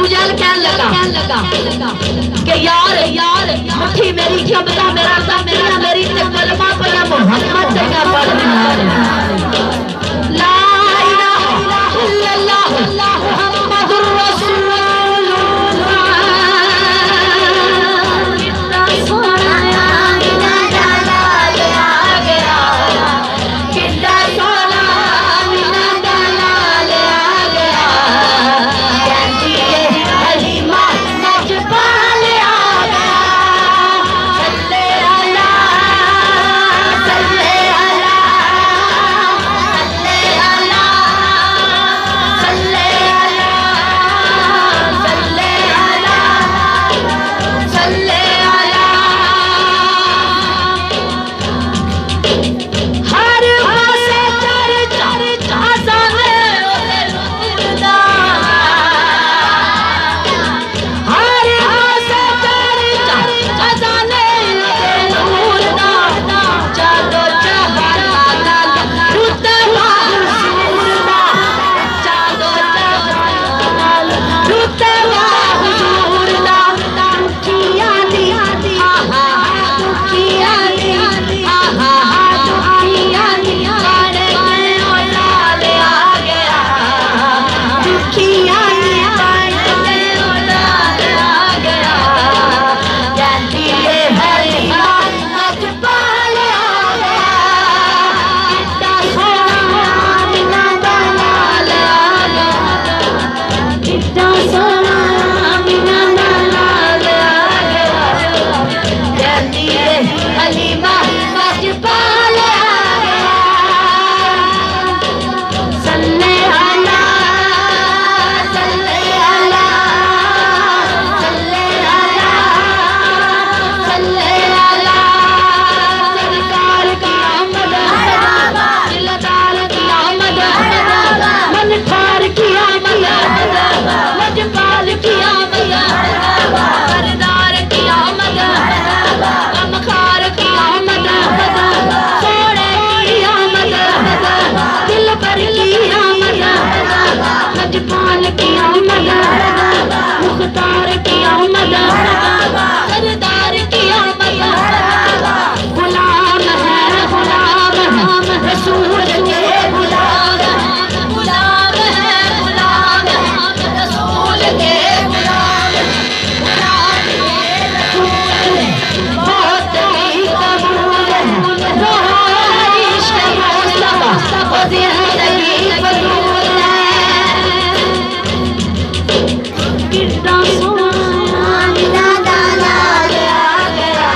अबू जहल कहने लगा कि यार मुट्ठी मेरी क्या बता मेरा मेरा मेरी कलमा पर मोहम्मद का पढ़ ला इलाहा इल्लल्लाह मुहम्मदुर रसूलुल्लाह कितना सोना मीना दलाल आ गया कितना सोना मीना दलाल आ गया कहती है हलीमा नजपाल आ गया सल्ले अला सल्ले अला सल्ले अला सल्ले अला सल्ले अला सल्ले अला हर पासे चर्चा साने ओले नूरदा हर पासे चर्चा साने ओले नूरदा चलो जहान रुतबा हुजूर दा चलो जहान रुतबा हुजूर दा दुखियां दी हा हा दुखियां दी हा हा दुखियां दी काड़े औलाद आ गया दुखियां दी काड़े औलाद आ गया कहती है हलीमा नजपाल आ गया कितना सोना मीना दलाल आ गया कितना सोना मीना दलाल आ गया कहती है हलीमा नजपाल आ गया सल्ले अला सल्ले अला सल्ले अला सल्ले अला सरकार की आमद दिलदार की आमद मनठार की आमद मजपाल की आमद सरदार की आमद गमखार की आमद सोने की आमद दिल पर की आमद मजपाल की आमद मुख्तार की आमद सरदार की आमद गुलाम है रसूल के गुलाम है रसूल के गुलाम के रसूल बहुत ही कबूल है इश्क मुस्तफा जिंदगी फजूल है कितना सोना मीना दलाल आ गया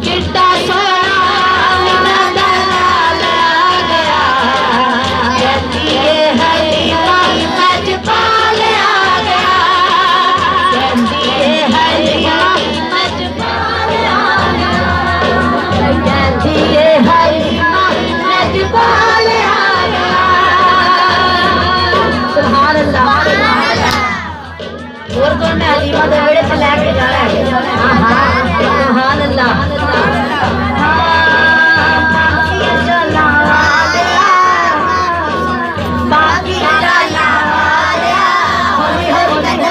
कितना सोना मीना दलाल आ गया कहती है हलीमा नजपाल आ गया कहती है हलीमा नजपाल आ गया कहती है हलीमा नजपाल आ गया सुभान अल्लाह और कौन मैं हलीमा दे बेड़े से लेके जा रहा है हां हां सुभान अल्लाह बाकी चला बाकी चला हरी हरी हरी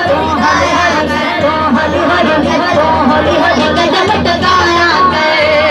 हरी हरी